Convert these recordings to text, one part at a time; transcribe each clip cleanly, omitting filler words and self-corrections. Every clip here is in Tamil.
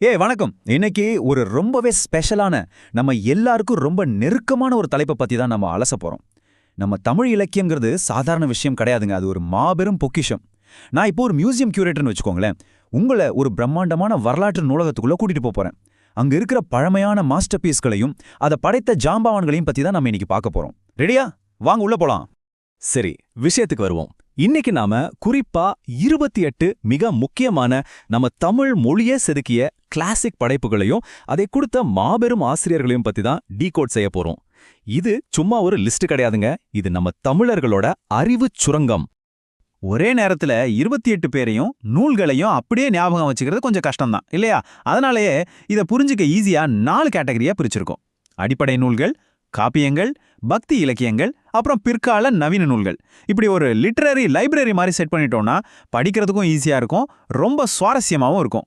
வணக்கம். இன்னைக்கு ஒரு ரொம்பவே ஸ்பெஷலான, நம்ம எல்லாருக்கும் ரொம்ப நெருக்கமான ஒரு தலைப்பை பத்தி தான் நம்ம அலச போறோம். நம்ம தமிழ் இலக்கியங்கிறது சாதாரண விஷயம் கிடையாதுங்க. அது ஒரு மாபெரும் பொக்கிஷம். நான் இப்போ ஒரு மியூசியம் கியூரேட்டர்னு வச்சுக்கோங்களேன். உங்களை ஒரு பிரம்மாண்டமான வரலாற்று நூலகத்துக்குள்ள கூட்டிட்டு போறேன். அங்க இருக்கிற பழமையான மாஸ்டர் பீஸ்களையும் அதை படைத்த ஜாம்பவான்களையும் பத்தி தான் நம்ம இன்னைக்கு பார்க்க போறோம். ரெடியா? வாங்க உள்ள போலாம். சரி, விஷயத்துக்கு வருவோம். இன்னைக்கு நாம குறிப்பா 28 மிக முக்கியமான நம்ம தமிழ் மொழியே செதுக்கிய கிளாசிக் படைப்புகளையும் அதை கொடுத்த மாபெரும் ஆசிரியர்களையும் பத்தி தான் டீகோட் செய்ய போறோம். இது சும்மா ஒரு லிஸ்ட் கிடையாதுங்க. இது நம்ம தமிழர்களோட அறிவுச் சுரங்கம். ஒரே நேரத்துல 28 பேரையும் நூல்களையும் அப்படியே ஞாபகம் வச்சுக்கிறது கொஞ்சம் கஷ்டம்தான் இல்லையா? அதனாலேயே இதை புரிஞ்சுக்க ஈஸியா 4 கேட்டகரியா பிரிச்சிருக்கோம். அடிப்படை நூல்கள், காப்பியங்கள், பக்தி இலக்கியங்கள், அப்புறம் பிற்கால நவீன நூல்கள். இப்படி ஒரு லிட்டரரி லைப்ரரி மாதிரி செட் பண்ணிட்டோம்னா படிக்கிறதுக்கும் ஈஸியா இருக்கும், ரொம்ப சுவாரஸ்யமாவும் இருக்கும்.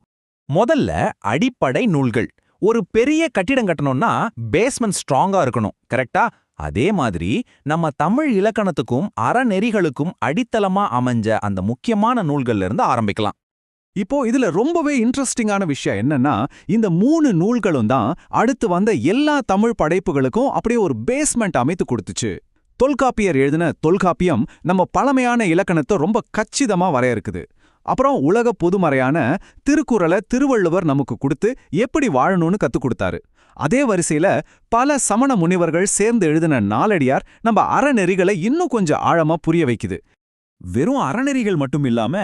முதல்ல அடிப்படை நூல்கள். ஒரு பெரிய கட்டிடம் கட்டணும்னா பேஸ்மெண்ட் ஸ்ட்ராங்கா இருக்கணும், கரெக்டா? அதே மாதிரி நம்ம தமிழ் இலக்கணத்துக்கும் அறநெறிகளுக்கும் அடித்தளமா அமைஞ்ச அந்த முக்கியமான நூல்கள்ல இருந்து ஆரம்பிக்கலாம். இப்போ இதுல ரொம்பவே இன்ட்ரெஸ்டிங்கான விஷயம் என்னன்னா, இந்த 3 நூல்களும் தான் அடுத்து வந்த எல்லா தமிழ் படைப்புகளுக்கும் அப்படியே ஒரு பேஸ்மெண்ட் அமைத்து கொடுத்துச்சு. தொல்காப்பியர் எழுதின தொல்காப்பியம் நம்ம பழமையான இலக்கணத்தை ரொம்ப கச்சிதமா வரையறுக்குது. அப்புறம் உலக பொதுமறையான திருக்குறளை திருவள்ளுவர் நமக்கு கொடுத்து எப்படி வாழணும்னு கத்துக் கொடுத்தாரு. அதே வரிசையில பல சமண முனிவர்கள் சேர்ந்து எழுதின நாலடியார் நம்ம அறநெறிகளை இன்னும் கொஞ்சம் ஆழமா புரிய வைக்குது. வெறும் அறநெறிகள் மட்டும் இல்லாம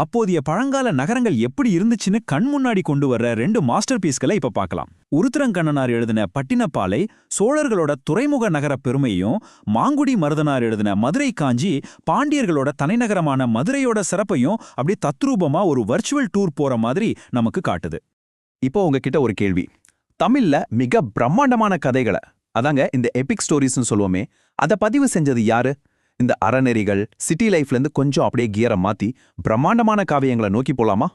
அப்போதைய பழங்கால நகரங்கள் எப்படி இருந்துச்சுன்னு கண் முன்னாடி கொண்டு வர்ற 2 மாஸ்டர் பீஸ்களை இப்ப பார்க்கலாம். உருத்திரங்கண்ணனார் எழுதின பட்டினப்பாலை சோழர்களோட துறைமுக நகர பெருமையும், மாங்குடி மருதனார் எழுதின மதுரை காஞ்சி பாண்டியர்களோட தலைநகரமான மதுரையோட சிறப்பையும் அப்படி தத்ரூபமா ஒரு வர்ச்சுவல் டூர் போற மாதிரி நமக்கு காட்டுது. இப்போ உங்ககிட்ட ஒரு கேள்வி. தமிழ்ல மிக பிரம்மாண்டமான கதைகளை, அதாங்க இந்த எபிக் ஸ்டோரிஸ்னு சொல்லுவோமே, அதை பதிவு செஞ்சது யாரு? இந்த அறநெறிகள் சிட்டி லைஃப்லேருந்து கொஞ்சம் அப்படியே கியரை மாத்தி பிரம்மாண்டமான காவியங்களை நோக்கி போலாமா?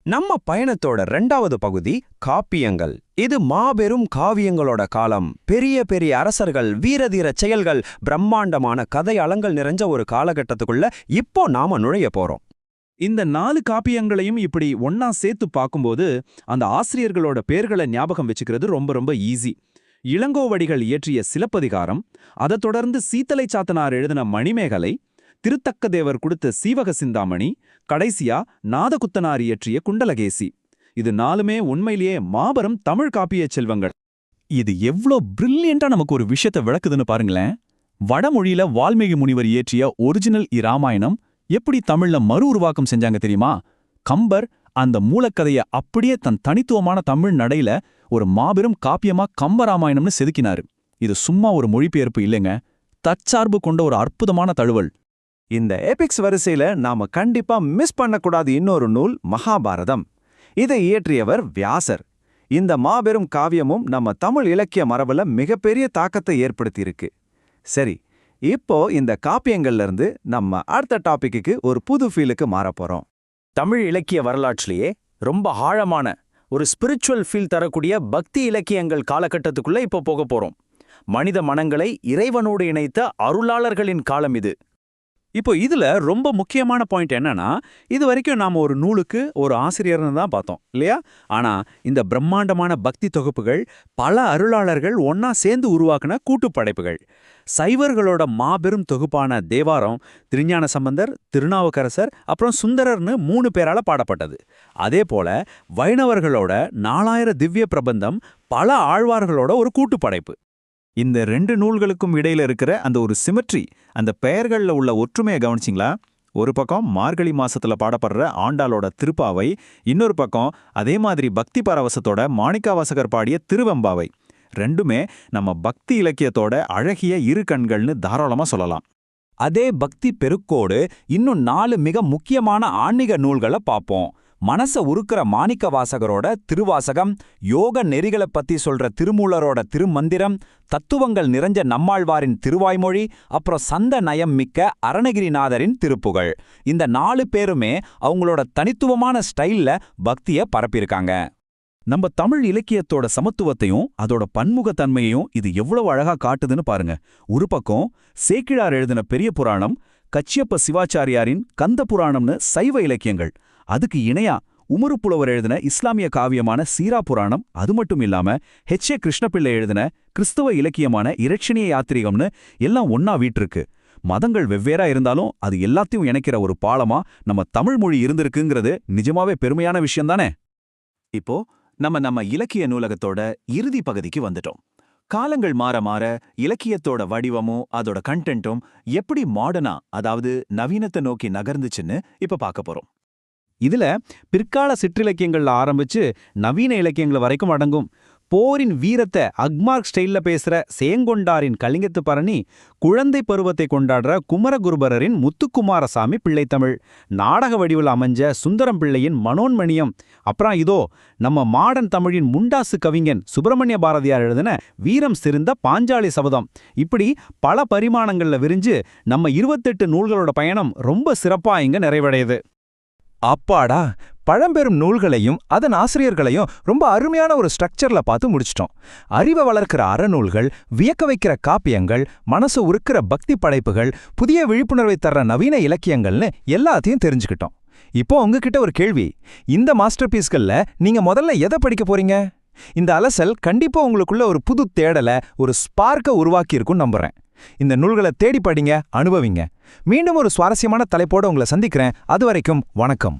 நம்ம பயணத்தோட 2வது பகுதி காப்பியங்கள். இது மாபெரும் காவியங்களோட காலம். பெரிய பெரிய அரசர்கள், வீரதீர செயல்கள், பிரம்மாண்டமான கதை அலங்கள் நிறைஞ்ச ஒரு காலகட்டத்துக்குள்ள இப்போ நாம நுழைய போறோம். இந்த 4 காப்பியங்களையும் இப்படி ஒன்னா சேர்த்து பார்க்கும்போது அந்த ஆசிரியர்களோட பேர்களை ஞாபகம் வச்சுக்கிறது ரொம்ப ரொம்ப ஈஸி. இளங்கோவடிகள் இயற்றிய சிலப்பதிகாரம், அதைத் தொடர்ந்து சீத்தலை சாத்தனார் எழுதின மணிமேகலை, திருத்தக்கதேவர் கொடுத்த சீவக சிந்தாமணி, கடைசியா நாதகுத்தனார் இயற்றிய குண்டலகேசி. இது 4மே உண்மையிலேயே மாபெரும் தமிழ் காப்பிய செல்வங்கள். இது எவ்ளோ பிரில்லியண்டா நமக்கு ஒரு விஷயத்தை விளக்குதுன்னு பாருங்களேன். வடமொழியில வால்மீகி முனிவர் இயற்றிய ஒரிஜினல் இராமாயணம் எப்படி தமிழ்ல மறு உருவாக்கம் செஞ்சாங்க தெரியுமா? கம்பர் அந்த மூலக்கதையை அப்படியே தன் தனித்துவமான தமிழ் நடையில ஒரு மாபெரும் காப்பியமா கம்பராமாயணம்னு செதுக்கினாரு. இது சும்மா ஒரு மொழிபெயர்ப்பு இல்லைங்க, தற்சார்பு கொண்ட ஒரு அற்புதமான தழுவல். இந்த எபிக்ஸ் வரிசையில நாம கண்டிப்பா மிஸ் பண்ணக்கூடாது இன்னொரு நூல், மகாபாரதம். இதை இயற்றியவர் வியாசர். இந்த மாபெரும் காவியமும் நம்ம தமிழ் இலக்கிய மரபுல மிகப்பெரிய தாக்கத்தை ஏற்படுத்தியிருக்கு. சரி, இப்போ இந்த காப்பியங்கள்ல இருந்து நம்ம அடுத்த டாபிக்கு ஒரு புது ஃபீலுக்கு மாறப்போறோம். தமிழ் இலக்கிய வரலாற்றிலேயே ரொம்ப ஆழமான ஒரு ஸ்பிரிச்சுவல் ஃபீல் தரக்கூடிய பக்தி இலக்கியங்கள் காலகட்டத்துக்குள்ள இப்போ போக போறோம். மனித மனங்களை இறைவனோடு இணைத்த அருளாளர்களின் காலம் இது. இப்போ இதுல ரொம்ப முக்கியமான பாயிண்ட் என்னன்னா, இது வரைக்கும் நாம ஒரு நூலுக்கு ஒரு ஆசிரியர்னு தான் பார்த்தோம் இல்லையா? ஆனா இந்த பிரம்மாண்டமான பக்தி தொகுப்புகள் பல அருளாளர்கள் ஒன்னா சேர்ந்து உருவாக்குன கூட்டு படைப்புகள். சைவர்களோட மாபெரும் தொகுப்பான தேவாரம் திருஞான சம்பந்தர், திருநாவுக்கரசர், அப்புறம் சுந்தரர்னு 3 பேரால பாடப்பட்டது. அதே போல வைணவர்களோட 4000 திவ்ய பிரபந்தம் பல ஆழ்வார்களோட ஒரு கூட்டு படைப்பு. இந்த 2 நூல்களுக்கும் இடையில இருக்கிற அந்த ஒரு சிமெட்ரி, அந்த பெயர்கள்ல உள்ள ஒற்றுமையை கவனிச்சிங்களா? ஒரு பக்கம் மார்கழி மாசத்துல பாடப்படுற ஆண்டாளோட திருப்பாவை, இன்னொரு பக்கம் அதே மாதிரி பக்தி பரவசத்தோட மாணிக்கவாசகர் பாடிய திருவெம்பாவை. 2மே நம்ம பக்தி இலக்கியத்தோட அழகிய இரு கண்கள்னு தாராளமா சொல்லலாம். அதே பக்தி பெருக்கோடு இன்னும் 4 மிக முக்கியமான ஆன்மீக நூல்களை பார்ப்போம். மனச உருக்கிற மாணிக்கவாசகரோட திருவாசகம், யோக நெறிகளை பத்தி சொல்ற திருமூலரோட திருமந்திரம், தத்துவங்கள் நிறைஞ்ச நம்மாழ்வாரின் திருவாய்மொழி, அப்புறம் சந்த நயம் மிக்க அருணகிரிநாதரின் திருப்புகழ். இந்த 4 பேருமே அவங்களோட தனித்துவமான ஸ்டைல்ல பக்தியை பரப்பியிருக்காங்க. நம்ம தமிழ் இலக்கியத்தோட சமத்துவத்தையும் அதோட பன்முகத்தன்மையையும் இது எவ்வளவு அழகா காட்டுதுன்னு பாருங்க. ஒரு பக்கம் சேக்கிழார் எழுதின பெரிய புராணம், கச்சியப்ப சிவாச்சாரியாரின் கந்த புராணம்னு சைவ இலக்கியங்கள், அதுக்கு இணையா உமறு புலவர் எழுதின இஸ்லாமிய காவியமான சீரா புராணம், அது மட்டும் இல்லாம ஹெச். ஏ. கிருஷ்ணபிள்ளை எழுதின கிறிஸ்தவ இலக்கியமான இரட்சணிய யாத்திரிகம்னு எல்லாம் ஒன்னா வீற்றிருக்கு. மதங்கள் வெவ்வேறா இருந்தாலும் அது எல்லாத்தையும் இணைக்கிற ஒரு பாலமா நம்ம தமிழ் மொழி இருந்திருக்குங்கிறது நிஜமாவே பெருமையான விஷயம்தானே? இப்போ நம்ம இலக்கிய நூலகத்தோட இறுதி பகுதிக்கு வந்துட்டோம். காலங்கள் மாற மாற இலக்கியத்தோட வடிவமும் அதோட கண்டென்ட்டும் எப்படி மாடர்னா, அதாவது நவீனத்தை நோக்கி நகர்ந்துச்சுன்னு இப்ப பார்க்க போறோம். இதுல பிற்கால சிற்றிலக்கியங்கள்ல ஆரம்பிச்சு நவீன இலக்கியங்கள் வரைக்கும் அடங்கும். போரின் வீரத்தை அக்மார்க் ஸ்டைல்ல பேசுற சேங்கொண்டாரின் கலிங்கத்து பரணி, குழந்தை பருவத்தை கொண்டாடுற குமரகுருபரரின் முத்துக்குமாரசாமி பிள்ளைத்தமிழ், நாடக வடிவில் அமைஞ்ச சுந்தரம் பிள்ளையின் மனோன்மணியம், அப்புறம் இதோ நம்ம மாடர்ன் தமிழின் முண்டாசு கவிஞன் சுப்பிரமணிய பாரதியார் எழுதின வீரம் சிறந்த பாஞ்சாலி சபதம், இப்படி பல பரிமாணங்கள்ல விரிஞ்சு நம்ம 28 நூல்களோட பயணம் ரொம்ப சிறப்பா இங்க நிறைவடையுது. அப்பாடா, பழம்பெரும் நூல்களையும் அதன் ஆசிரியர்களையும் ரொம்ப அருமையான ஒரு ஸ்ட்ரக்சர்ல பார்த்து முடிச்சிட்டோம். அறிவை வளர்க்கிற அறநூல்கள், வியக்க வைக்கிற காப்பியங்கள், மனசு உருக்கிற பக்தி படைப்புகள், புதிய விழிப்புணர்வை தர்ற நவீன இலக்கியங்கள்னு எல்லாத்தையும் தெரிஞ்சுக்கிட்டோம். இப்போ உங்ககிட்ட ஒரு கேள்வி. இந்த மாஸ்டர் பீஸ்கள்ல நீங்க முதல்ல எதை படிக்க போறீங்க? இந்த அலசல் கண்டிப்பா உங்களுக்குள்ள ஒரு புது தேடலை, ஒரு ஸ்பார்க்க உருவாக்கி இருக்கும்னு நம்புறேன். இந்த நூல்களை தேடி படிங்க, அனுபவிங்க. மீண்டும் ஒரு சுவாரஸ்யமான தலைப்போட உங்களை சந்திக்கிறேன். அது வரைக்கும் வணக்கம்.